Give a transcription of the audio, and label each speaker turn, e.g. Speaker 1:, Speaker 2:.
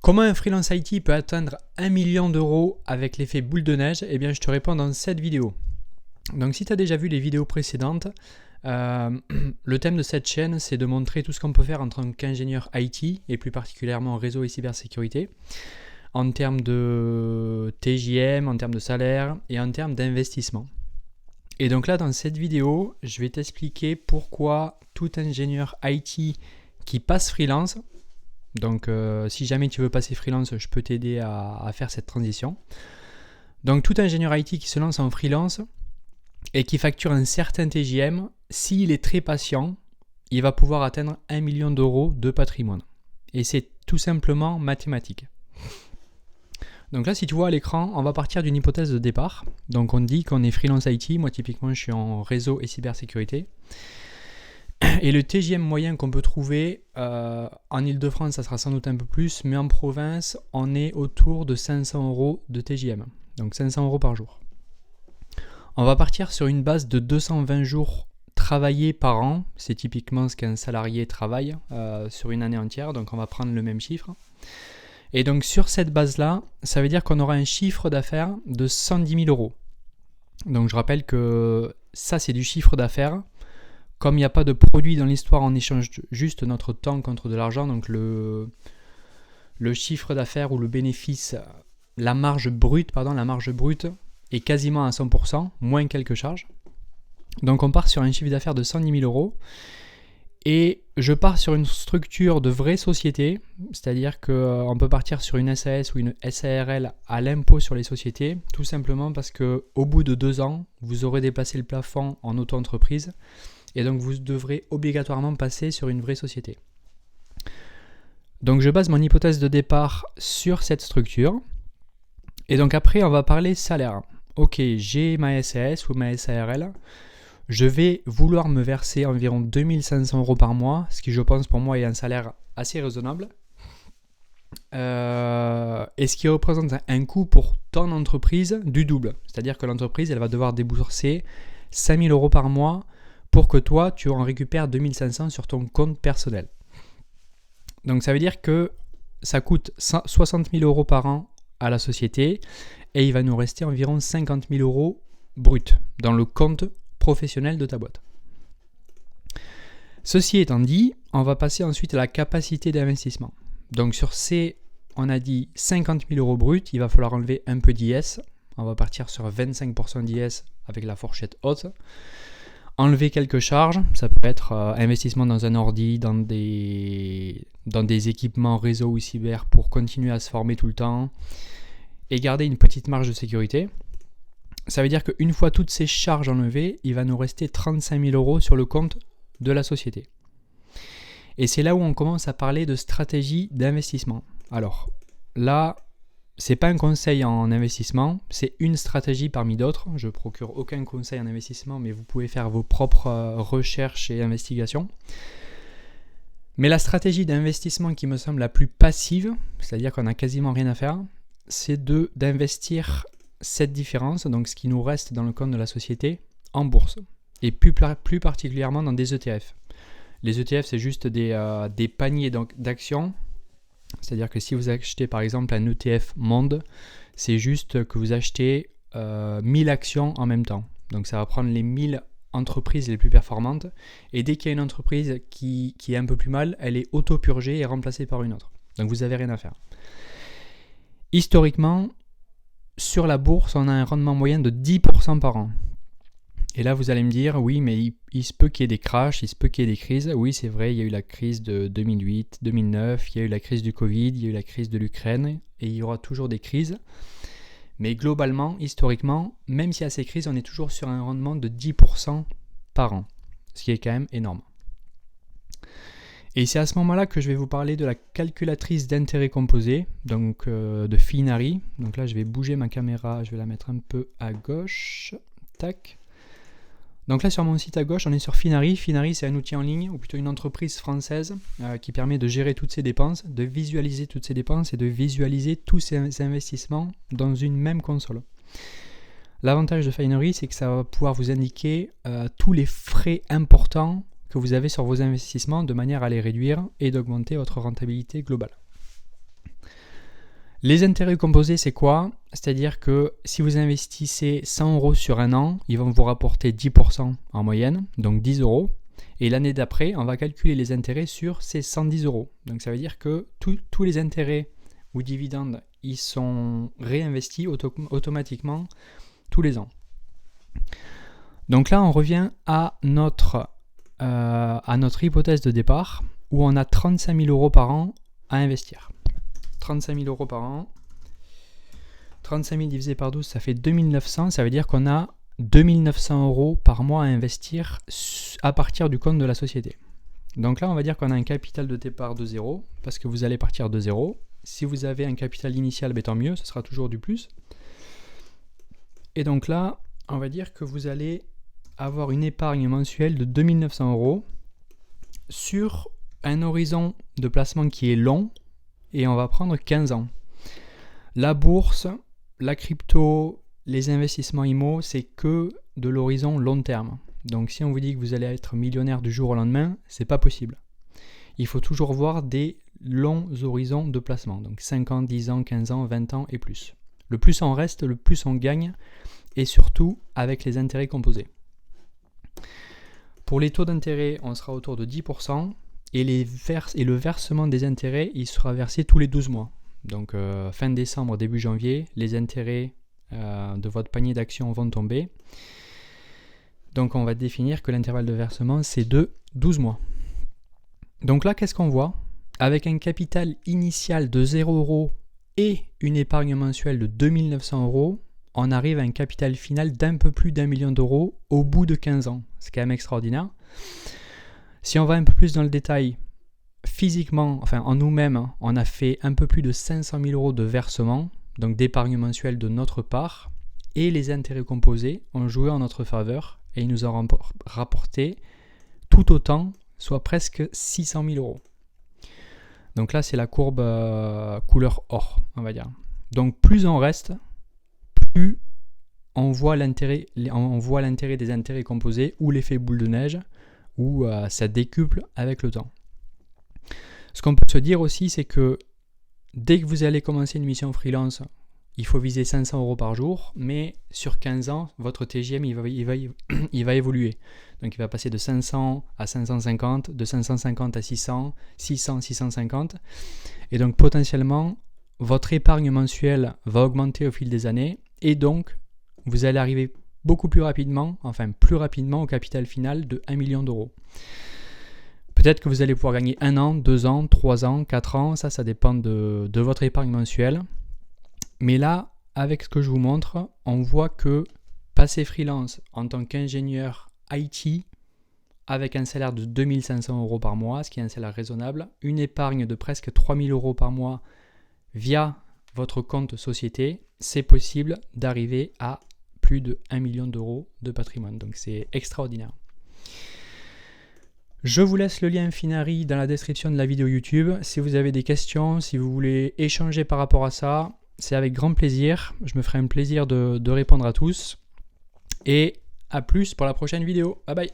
Speaker 1: Comment un freelance IT peut atteindre 1 million d'euros avec l'effet boule de neige? Eh bien, je te réponds dans cette vidéo. Donc, si tu as déjà vu les vidéos précédentes, le thème de cette chaîne, c'est de montrer tout ce qu'on peut faire en tant qu'ingénieur IT, et plus particulièrement réseau et cybersécurité, en termes de TJM, en termes de salaire et en termes d'investissement. Et donc là, dans cette vidéo, je vais t'expliquer pourquoi tout ingénieur IT qui passe freelance, donc si jamais tu veux passer freelance, je peux t'aider à faire cette transition. Donc tout ingénieur IT qui se lance en freelance et qui facture un certain TJM, s'il est très patient, il va pouvoir atteindre 1 million d'euros de patrimoine. Et c'est tout simplement mathématique. Donc là, si tu vois à l'écran, on va partir d'une hypothèse de départ. Donc on dit qu'on est freelance IT, moi typiquement je suis en réseau et cybersécurité. Et le TJM moyen qu'on peut trouver en Ile-de-France, ça sera sans doute un peu plus, mais en province, on est autour de 500 euros de TJM. Donc 500 euros par jour. On va partir sur une base de 220 jours travaillés par an. C'est typiquement ce qu'un salarié travaille sur une année entière. Donc on va prendre le même chiffre. Et donc sur cette base-là, ça veut dire qu'on aura un chiffre d'affaires de 110 000 euros. Donc je rappelle que ça, c'est du chiffre d'affaires. Comme il n'y a pas de produit dans l'histoire, on échange juste notre temps contre de l'argent. Donc le chiffre d'affaires ou le bénéfice, la marge brute est quasiment à 100%, moins quelques charges. Donc on part sur un chiffre d'affaires de 110 000 euros. Et je pars sur une structure de vraie société, c'est-à-dire qu'on peut partir sur une SAS ou une SARL à l'impôt sur les sociétés, tout simplement parce qu'au bout de 2 ans, vous aurez dépassé le plafond en auto-entreprise. Et donc vous devrez obligatoirement passer sur une vraie société. Donc je base mon hypothèse de départ sur cette structure. Et donc après on va parler salaire. Ok, j'ai ma SAS ou ma SARL. Je vais vouloir me verser environ 2500 euros par mois, ce qui je pense pour moi est un salaire assez raisonnable. Et ce qui représente un coût pour ton entreprise du double. C'est-à-dire que l'entreprise elle va devoir débourser 5000 euros par mois pour que toi, tu en récupères 2500 sur ton compte personnel. Donc ça veut dire que ça coûte 60 000 euros par an à la société et il va nous rester environ 50 000 euros bruts dans le compte professionnel de ta boîte. Ceci étant dit, on va passer ensuite à la capacité d'investissement. Donc sur ces, on a dit 50 000 euros bruts, il va falloir enlever un peu d'IS. On va partir sur 25% d'IS avec la fourchette haute. Enlever quelques charges, ça peut être investissement dans un ordi, dans des équipements réseau ou cyber pour continuer à se former tout le temps et garder une petite marge de sécurité. Ça veut dire qu'une fois toutes ces charges enlevées, il va nous rester 35 000 euros sur le compte de la société. Et c'est là où on commence à parler de stratégie d'investissement. Alors là, c'est pas un conseil en investissement, c'est une stratégie parmi d'autres. Je procure aucun conseil en investissement, mais vous pouvez faire vos propres recherches et investigations. Mais la stratégie d'investissement qui me semble la plus passive, c'est-à-dire qu'on n'a quasiment rien à faire, c'est d'investir cette différence, donc ce qui nous reste dans le compte de la société, en bourse. Et plus particulièrement dans des ETF. Les ETF, c'est juste des paniers d'actions. C'est-à-dire que si vous achetez par exemple un ETF monde, c'est juste que vous achetez 1000 actions en même temps. Donc ça va prendre les 1000 entreprises les plus performantes. Et dès qu'il y a une entreprise qui est un peu plus mal, elle est auto-purgée et remplacée par une autre. Donc vous n'avez rien à faire. Historiquement, sur la bourse, on a un rendement moyen de 10% par an. Et là, vous allez me dire, oui, mais il se peut qu'il y ait des crashs, il se peut qu'il y ait des crises. Oui, c'est vrai, il y a eu la crise de 2008, 2009, il y a eu la crise du Covid, il y a eu la crise de l'Ukraine, et il y aura toujours des crises. Mais globalement, historiquement, même s'il y a ces crises, on est toujours sur un rendement de 10% par an, ce qui est quand même énorme. Et c'est à ce moment-là que je vais vous parler de la calculatrice d'intérêt composé, donc de Finari. Donc là, je vais bouger ma caméra, je vais la mettre un peu à gauche. Tac. Donc là sur mon site à gauche, on est sur Finari. Finari, c'est un outil en ligne, ou plutôt une entreprise française qui permet de gérer toutes ses dépenses, de visualiser toutes ses dépenses et de visualiser tous ses investissements dans une même console. L'avantage de Finari, c'est que ça va pouvoir vous indiquer tous les frais importants que vous avez sur vos investissements de manière à les réduire et d'augmenter votre rentabilité globale. Les intérêts composés, c'est quoi? C'est-à-dire que si vous investissez 100 euros sur un an, ils vont vous rapporter 10% en moyenne, donc 10 euros. Et l'année d'après, on va calculer les intérêts sur ces 110 euros. Donc ça veut dire que tous les intérêts ou dividendes, ils sont réinvestis automatiquement tous les ans. Donc là, on revient à notre hypothèse de départ où on a 35 000 euros par an à investir. 35 000 euros par an. 35 000 divisé par 12, ça fait 2900. Ça veut dire qu'on a 2900 euros par mois à investir à partir du compte de la société. Donc là, on va dire qu'on a un capital de départ de 0 parce que vous allez partir de 0. Si vous avez un capital initial, tant mieux, ce sera toujours du plus. Et donc là, on va dire que vous allez avoir une épargne mensuelle de 2900 euros sur un horizon de placement qui est long et on va prendre 15 ans. La bourse, la crypto, les investissements IMO, c'est que de l'horizon long terme. Donc si on vous dit que vous allez être millionnaire du jour au lendemain, c'est pas possible. Il faut toujours voir des longs horizons de placement, donc 5 ans, 10 ans, 15 ans, 20 ans et plus. Le plus on reste, le plus on gagne, et surtout avec les intérêts composés. Pour les taux d'intérêt, on sera autour de 10%, et le versement des intérêts, il sera versé tous les 12 mois. Donc fin décembre, début janvier, les intérêts de votre panier d'actions vont tomber. Donc on va définir que l'intervalle de versement, c'est de 12 mois. Donc là, qu'est-ce qu'on voit? Avec un capital initial de 0 euros et une épargne mensuelle de 2900 euros, on arrive à un capital final d'un peu plus d'1 million d'euros au bout de 15 ans. C'est quand même extraordinaire. Si on va un peu plus dans le détail, physiquement, enfin en nous-mêmes, on a fait un peu plus de 500 000 euros de versement, donc d'épargne mensuelle de notre part, et les intérêts composés ont joué en notre faveur et ils nous ont rapporté tout autant, soit presque 600 000 euros. Donc là, c'est la courbe couleur or, on va dire. Donc plus on reste, plus on voit l'intérêt des intérêts composés ou l'effet boule de neige, où ça décuple avec le temps. Ce qu'on peut se dire aussi, c'est que dès que vous allez commencer une mission freelance, il faut viser 500 euros par jour, mais sur 15 ans, votre TGM il va évoluer. Donc il va passer de 500 à 550, de 550 à 600, 600, 650. Et donc potentiellement, votre épargne mensuelle va augmenter au fil des années, et donc vous allez arriver beaucoup plus rapidement au capital final de 1 million d'euros. Peut-être que vous allez pouvoir gagner 1 an, 2 ans, 3 ans, 4 ans, ça dépend de votre épargne mensuelle. Mais là, avec ce que je vous montre, on voit que passer freelance en tant qu'ingénieur IT, avec un salaire de 2500 euros par mois, ce qui est un salaire raisonnable, une épargne de presque 3000 euros par mois via votre compte société, c'est possible d'arriver à plus de 1 million d'euros de patrimoine. Donc c'est extraordinaire. Je vous laisse le lien Finari dans la description de la vidéo YouTube. Si vous avez des questions, si vous voulez échanger par rapport à ça, c'est avec grand plaisir. Je me ferai un plaisir de répondre à tous. Et à plus pour la prochaine vidéo. Bye bye.